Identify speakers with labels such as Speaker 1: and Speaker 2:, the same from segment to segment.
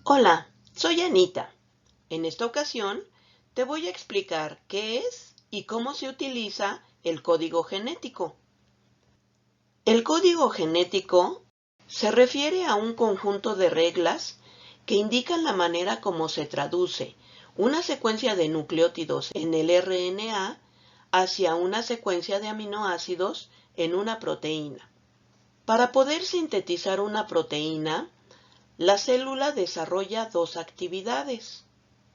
Speaker 1: Hola, soy Anita. En esta ocasión te voy a explicar qué es y cómo se utiliza el código genético. El código genético se refiere a un conjunto de reglas que indican la manera como se traduce una secuencia de nucleótidos en el RNA hacia una secuencia de aminoácidos en una proteína. Para poder sintetizar una proteína, la célula desarrolla dos actividades.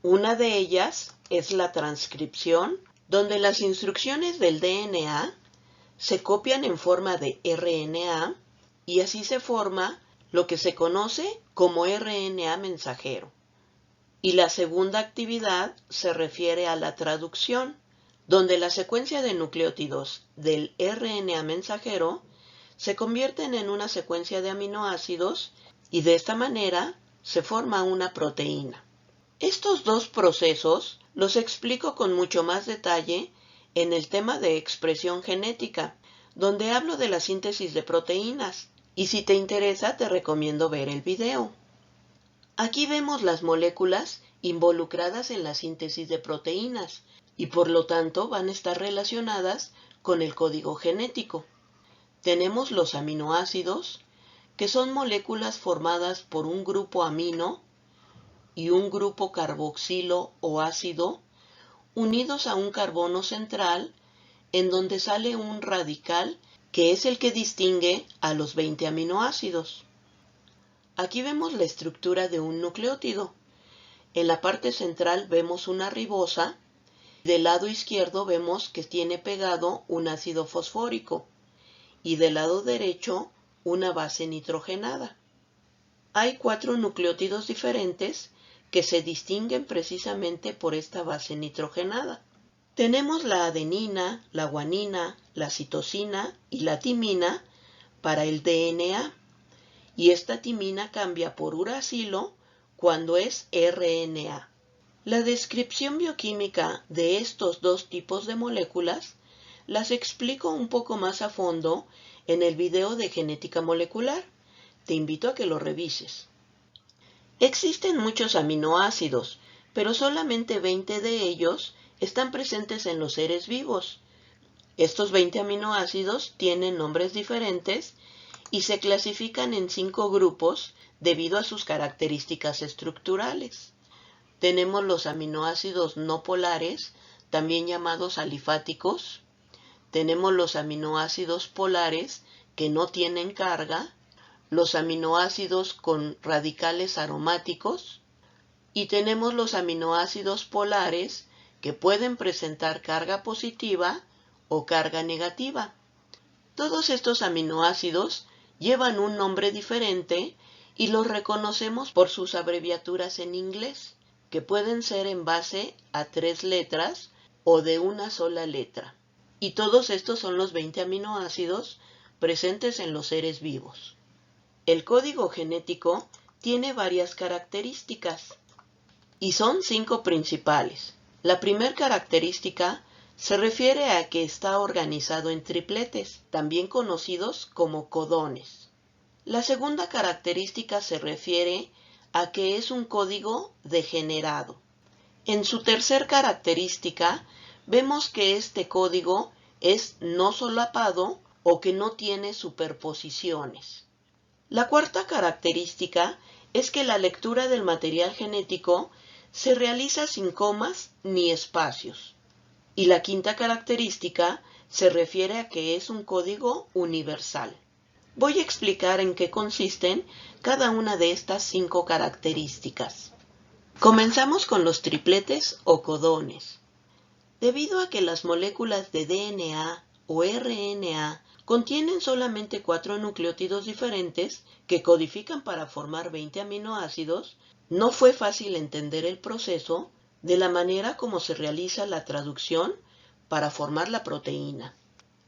Speaker 1: Una de ellas es la transcripción, donde las instrucciones del DNA se copian en forma de RNA y así se forma lo que se conoce como RNA mensajero. Y la segunda actividad se refiere a la traducción, donde la secuencia de nucleótidos del RNA mensajero se convierten en una secuencia de aminoácidos y de esta manera se forma una proteína. Estos dos procesos los explico con mucho más detalle en el tema de expresión genética, donde hablo de la síntesis de proteínas, y si te interesa te recomiendo ver el video. Aquí vemos las moléculas involucradas en la síntesis de proteínas, y por lo tanto van a estar relacionadas con el código genético. Tenemos los aminoácidos, que son moléculas formadas por un grupo amino y un grupo carboxilo o ácido unidos a un carbono central en donde sale un radical que es el que distingue a los 20 aminoácidos. Aquí vemos la estructura de un nucleótido. En la parte central vemos una ribosa. Del lado izquierdo vemos que tiene pegado un ácido fosfórico y del lado derecho una base nitrogenada. Hay 4 nucleótidos diferentes que se distinguen precisamente por esta base nitrogenada. Tenemos la adenina, la guanina, la citosina y la timina para el DNA, y esta timina cambia por uracilo cuando es RNA. La descripción bioquímica de estos dos tipos de moléculas las explico un poco más a fondo en el video de genética molecular. Te invito a que lo revises. Existen muchos aminoácidos, pero solamente 20 de ellos están presentes en los seres vivos. Estos 20 aminoácidos tienen nombres diferentes y se clasifican en 5 grupos debido a sus características estructurales. Tenemos los aminoácidos no polares, también llamados alifáticos. Tenemos los aminoácidos polares que no tienen carga, los aminoácidos con radicales aromáticos, y tenemos los aminoácidos polares que pueden presentar carga positiva o carga negativa. Todos estos aminoácidos llevan un nombre diferente y los reconocemos por sus abreviaturas en inglés, que pueden ser en base a 3 letras o de una sola letra. Y todos estos son los 20 aminoácidos presentes en los seres vivos. El código genético tiene varias características y son 5 principales. La primera característica se refiere a que está organizado en tripletes, también conocidos como codones. La segunda característica se refiere a que es un código degenerado. En su tercer característica, vemos que este código es no solapado o que no tiene superposiciones. La cuarta característica es que la lectura del material genético se realiza sin comas ni espacios. Y la quinta característica se refiere a que es un código universal. Voy a explicar en qué consisten cada una de estas 5 características. Comenzamos con los tripletes o codones. Debido a que las moléculas de DNA o RNA contienen solamente 4 nucleótidos diferentes que codifican para formar 20 aminoácidos, no fue fácil entender el proceso de la manera como se realiza la traducción para formar la proteína,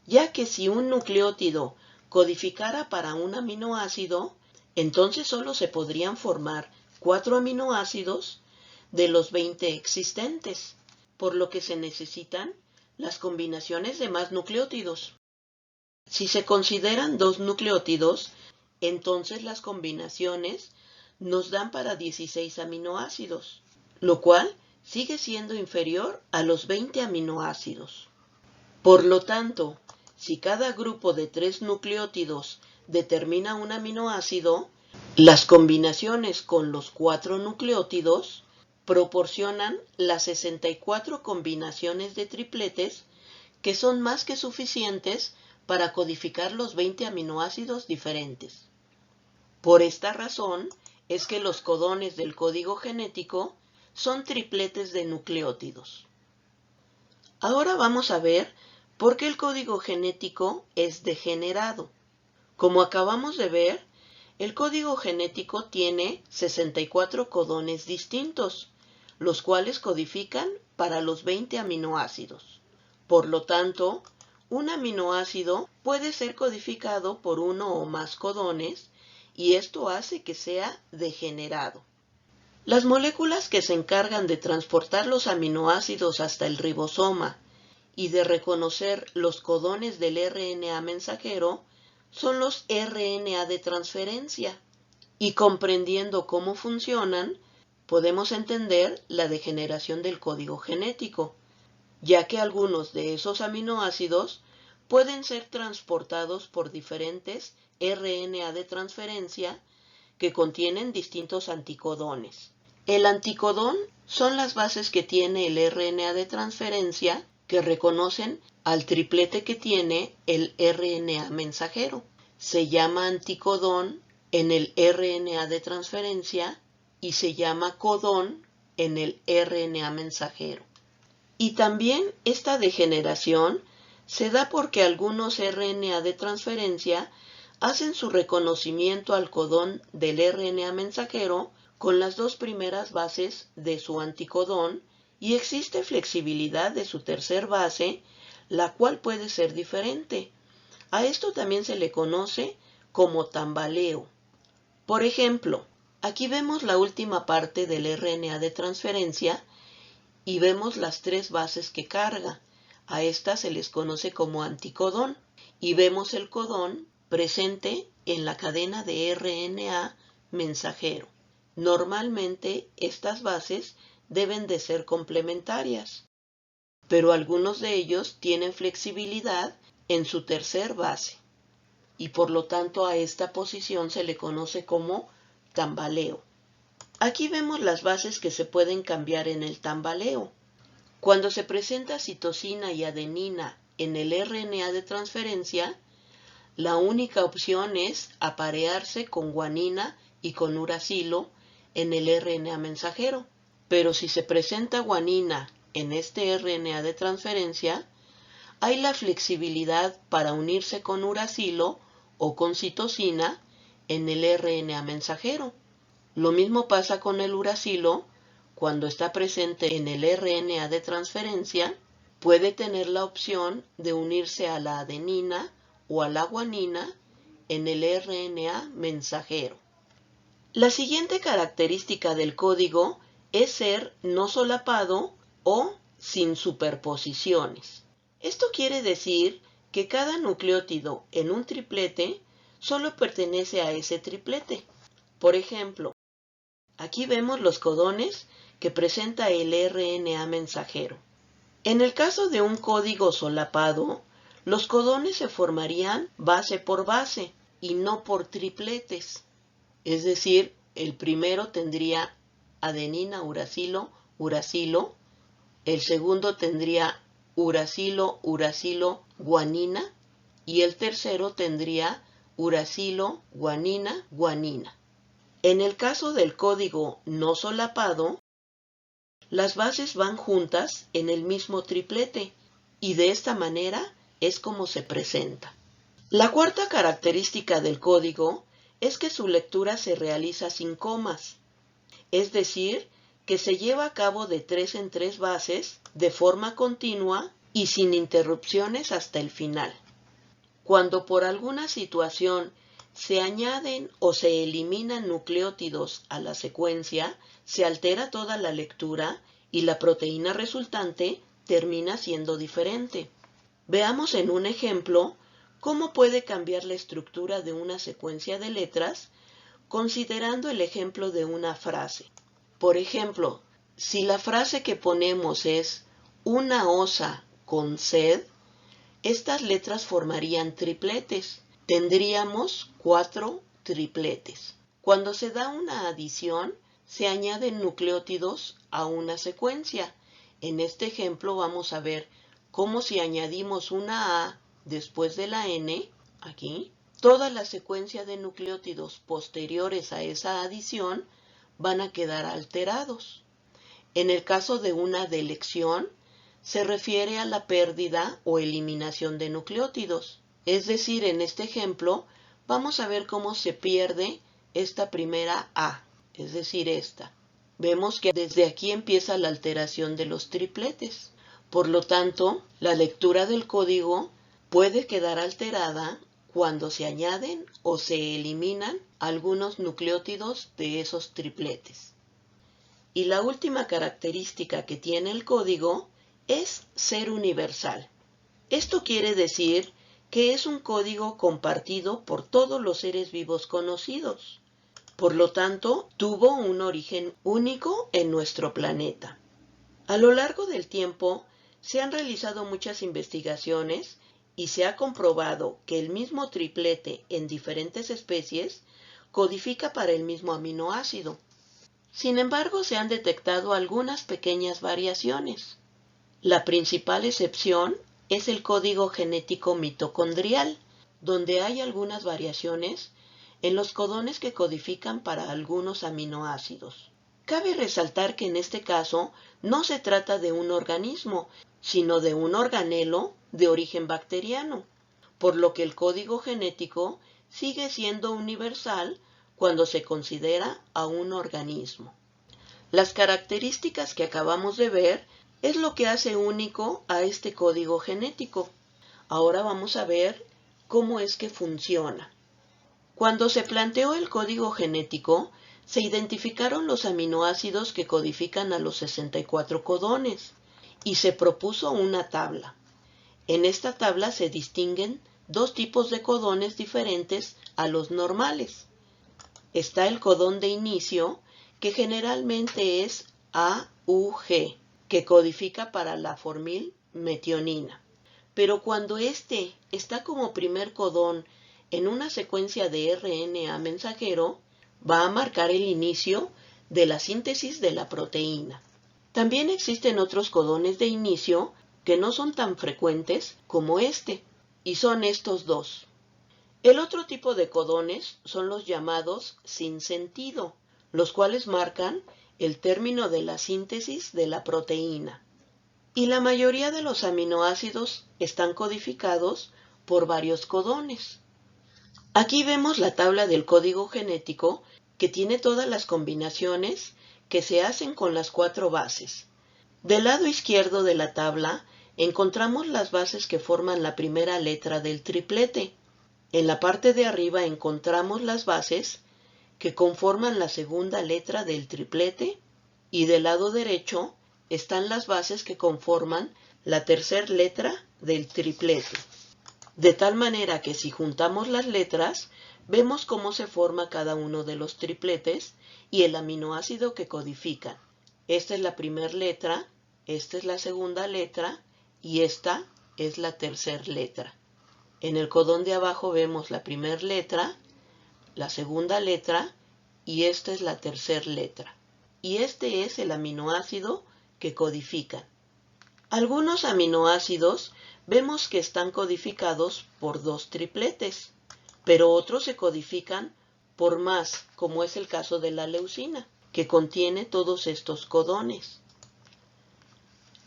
Speaker 1: ya que si un nucleótido codificara para un aminoácido, entonces solo se podrían formar 4 aminoácidos de los 20 existentes, por lo que se necesitan las combinaciones de más nucleótidos. Si se consideran 2 nucleótidos, entonces las combinaciones nos dan para 16 aminoácidos, lo cual sigue siendo inferior a los 20 aminoácidos. Por lo tanto, si cada grupo de 3 nucleótidos determina un aminoácido, las combinaciones con los 4 nucleótidos proporcionan las 64 combinaciones de tripletes que son más que suficientes para codificar los 20 aminoácidos diferentes. Por esta razón es que los codones del código genético son tripletes de nucleótidos. Ahora vamos a ver por qué el código genético es degenerado. Como acabamos de ver, el código genético tiene 64 codones distintos, los cuales codifican para los 20 aminoácidos. Por lo tanto, un aminoácido puede ser codificado por uno o más codones y esto hace que sea degenerado. Las moléculas que se encargan de transportar los aminoácidos hasta el ribosoma y de reconocer los codones del RNA mensajero son los RNA de transferencia. Y comprendiendo cómo funcionan, podemos entender la degeneración del código genético, ya que algunos de esos aminoácidos pueden ser transportados por diferentes RNA de transferencia que contienen distintos anticodones. El anticodón son las bases que tiene el RNA de transferencia que reconocen al triplete que tiene el RNA mensajero. Se llama anticodón en el RNA de transferencia y se llama codón en el RNA mensajero. Y también esta degeneración se da porque algunos RNA de transferencia hacen su reconocimiento al codón del RNA mensajero con las dos primeras bases de su anticodón y existe flexibilidad de su tercer base, la cual puede ser diferente. A esto también se le conoce como tambaleo. Por ejemplo, aquí vemos la última parte del RNA de transferencia y vemos las tres bases que carga. A estas se les conoce como anticodón y vemos el codón presente en la cadena de RNA mensajero. Normalmente estas bases deben de ser complementarias, pero algunos de ellos tienen flexibilidad en su tercer base y por lo tanto a esta posición se le conoce como tambaleo. Aquí vemos las bases que se pueden cambiar en el tambaleo. Cuando se presenta citosina y adenina en el RNA de transferencia, la única opción es aparearse con guanina y con uracilo en el RNA mensajero. Pero si se presenta guanina en este RNA de transferencia, hay la flexibilidad para unirse con uracilo o con citosina en el RNA mensajero. Lo mismo pasa con el uracilo. Cuando está presente en el RNA de transferencia, puede tener la opción de unirse a la adenina o a la guanina en el RNA mensajero. La siguiente característica del código es ser no solapado o sin superposiciones. Esto quiere decir que cada nucleótido en un triplete solo pertenece a ese triplete. Por ejemplo, aquí vemos los codones que presenta el RNA mensajero. En el caso de un código solapado, los codones se formarían base por base y no por tripletes. Es decir, el primero tendría adenina, uracilo, uracilo. El segundo tendría uracilo, uracilo, guanina. Y el tercero tendría uracilo, guanina, guanina. En el caso del código no solapado, las bases van juntas en el mismo triplete y de esta manera es como se presenta. La cuarta característica del código es que su lectura se realiza sin comas, es decir, que se lleva a cabo de 3 en 3 bases de forma continua y sin interrupciones hasta el final. Cuando por alguna situación se añaden o se eliminan nucleótidos a la secuencia, se altera toda la lectura y la proteína resultante termina siendo diferente. Veamos en un ejemplo cómo puede cambiar la estructura de una secuencia de letras considerando el ejemplo de una frase. Por ejemplo, si la frase que ponemos es una osa con sed, estas letras formarían tripletes. Tendríamos 4 tripletes. Cuando se da una adición, se añaden nucleótidos a una secuencia. En este ejemplo vamos a ver cómo si añadimos una A después de la N, aquí, toda la secuencia de nucleótidos posteriores a esa adición van a quedar alterados. En el caso de una delección, se refiere a la pérdida o eliminación de nucleótidos. Es decir, en este ejemplo, vamos a ver cómo se pierde esta primera A, es decir, esta. Vemos que desde aquí empieza la alteración de los tripletes. Por lo tanto, la lectura del código puede quedar alterada cuando se añaden o se eliminan algunos nucleótidos de esos tripletes. Y la última característica que tiene el código es ser universal. Esto quiere decir que es un código compartido por todos los seres vivos conocidos. Por lo tanto, tuvo un origen único en nuestro planeta. A lo largo del tiempo, se han realizado muchas investigaciones y se ha comprobado que el mismo triplete en diferentes especies codifica para el mismo aminoácido. Sin embargo, se han detectado algunas pequeñas variaciones. La principal excepción es el código genético mitocondrial, donde hay algunas variaciones en los codones que codifican para algunos aminoácidos. Cabe resaltar que en este caso no se trata de un organismo, sino de un organelo de origen bacteriano, por lo que el código genético sigue siendo universal cuando se considera a un organismo. Las características que acabamos de ver es lo que hace único a este código genético. Ahora vamos a ver cómo es que funciona. Cuando se planteó el código genético, se identificaron los aminoácidos que codifican a los 64 codones y se propuso una tabla. En esta tabla se distinguen dos tipos de codones diferentes a los normales. Está el codón de inicio, que generalmente es AUG, que codifica para la formilmetionina. Pero cuando este está como primer codón en una secuencia de RNA mensajero, va a marcar el inicio de la síntesis de la proteína. También existen otros codones de inicio que no son tan frecuentes como este, y son estos dos. El otro tipo de codones son los llamados sin sentido, los cuales marcan el término de la síntesis de la proteína. Y la mayoría de los aminoácidos están codificados por varios codones. Aquí vemos la tabla del código genético que tiene todas las combinaciones que se hacen con las 4 bases. Del lado izquierdo de la tabla encontramos las bases que forman la primera letra del triplete. En la parte de arriba encontramos las bases que conforman la segunda letra del triplete y del lado derecho están las bases que conforman la tercera letra del triplete. De tal manera que si juntamos las letras, vemos cómo se forma cada uno de los tripletes y el aminoácido que codifican. Esta es la primera letra, esta es la segunda letra y esta es la tercera letra. En el codón de abajo vemos la primera letra, la segunda letra y esta es la tercera letra. Y este es el aminoácido que codifican. Algunos aminoácidos vemos que están codificados por 2 tripletes, pero otros se codifican por más, como es el caso de la leucina, que contiene todos estos codones.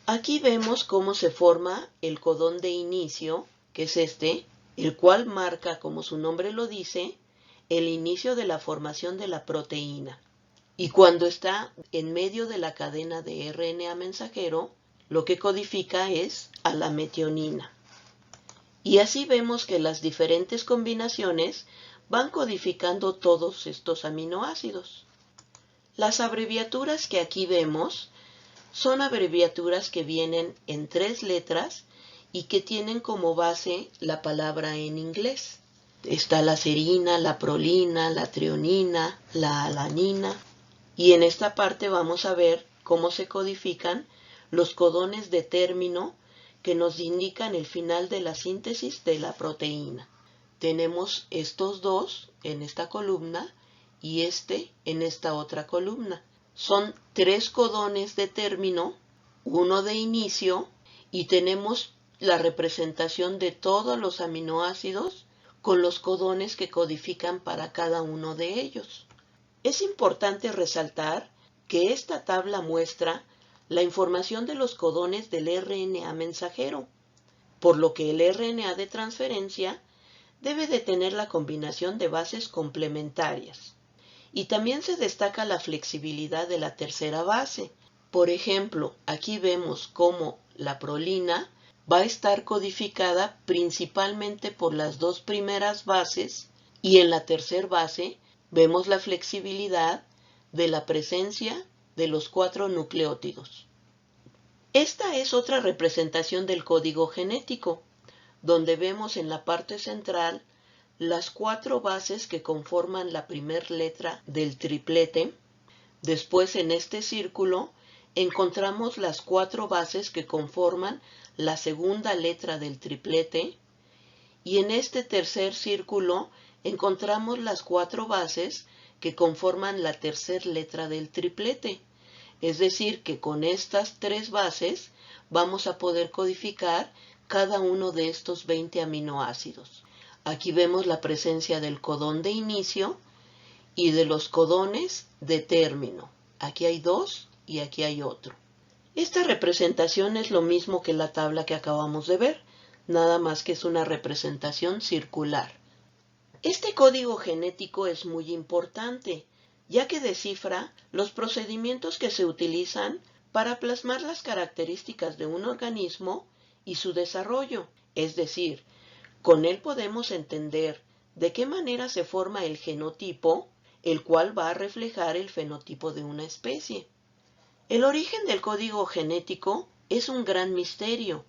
Speaker 1: Aquí vemos cómo se forma el codón de inicio, que es este, el cual marca, como su nombre lo dice, el inicio de la formación de la proteína. Y cuando está en medio de la cadena de RNA mensajero, lo que codifica es a la metionina. Y así vemos que las diferentes combinaciones van codificando todos estos aminoácidos. Las abreviaturas que aquí vemos son abreviaturas que vienen en 3 letras y que tienen como base la palabra en inglés. Está la serina, la prolina, la trionina, la alanina. Y en esta parte vamos a ver cómo se codifican los codones de término que nos indican el final de la síntesis de la proteína. Tenemos estos dos en esta columna y este en esta otra columna. Son 3 codones de término, uno de inicio, y tenemos la representación de todos los aminoácidos con los codones que codifican para cada uno de ellos. Es importante resaltar que esta tabla muestra la información de los codones del RNA mensajero, por lo que el RNA de transferencia debe de tener la combinación de bases complementarias. Y también se destaca la flexibilidad de la tercera base. Por ejemplo, aquí vemos cómo la prolina va a estar codificada principalmente por las 2 primeras bases y en la tercera base vemos la flexibilidad de la presencia de los 4 nucleótidos. Esta es otra representación del código genético, donde vemos en la parte central las 4 bases que conforman la primera letra del triplete. Después en este círculo encontramos las 4 bases que conforman la segunda letra del triplete. Y en este tercer círculo encontramos las 4 bases que conforman la tercera letra del triplete. Es decir, que con estas 3 bases vamos a poder codificar cada uno de estos 20 aminoácidos. Aquí vemos la presencia del codón de inicio y de los codones de término. Aquí hay 2 y aquí hay otro. Esta representación es lo mismo que la tabla que acabamos de ver, nada más que es una representación circular. Este código genético es muy importante, ya que descifra los procedimientos que se utilizan para plasmar las características de un organismo y su desarrollo. Es decir, con él podemos entender de qué manera se forma el genotipo, el cual va a reflejar el fenotipo de una especie. El origen del código genético es un gran misterio,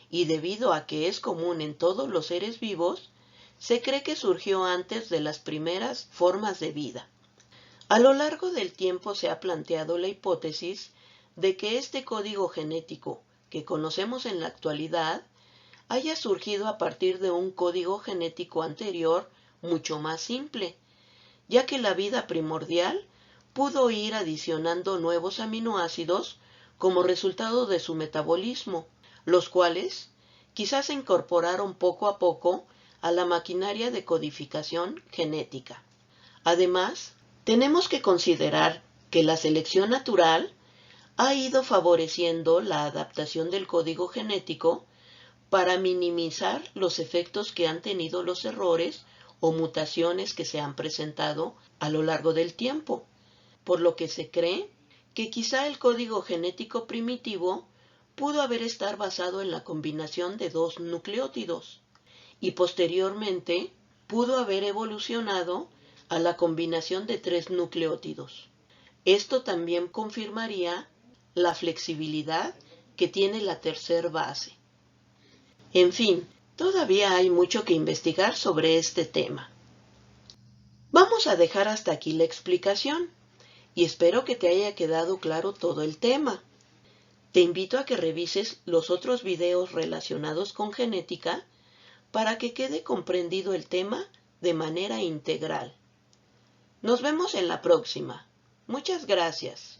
Speaker 1: y debido a que es común en todos los seres vivos, se cree que surgió antes de las primeras formas de vida. A lo largo del tiempo se ha planteado la hipótesis de que este código genético que conocemos en la actualidad haya surgido a partir de un código genético anterior mucho más simple, ya que la vida primordial pudo ir adicionando nuevos aminoácidos como resultado de su metabolismo, los cuales quizás se incorporaron poco a poco a la maquinaria de codificación genética. Además, tenemos que considerar que la selección natural ha ido favoreciendo la adaptación del código genético para minimizar los efectos que han tenido los errores o mutaciones que se han presentado a lo largo del tiempo, por lo que se cree que quizá el código genético primitivo pudo haber estado basado en la combinación de 2 nucleótidos y posteriormente pudo haber evolucionado a la combinación de 3 nucleótidos. Esto también confirmaría la flexibilidad que tiene la tercera base. En fin, todavía hay mucho que investigar sobre este tema. Vamos a dejar hasta aquí la explicación y espero que te haya quedado claro todo el tema. Te invito a que revises los otros videos relacionados con genética para que quede comprendido el tema de manera integral. Nos vemos en la próxima. Muchas gracias.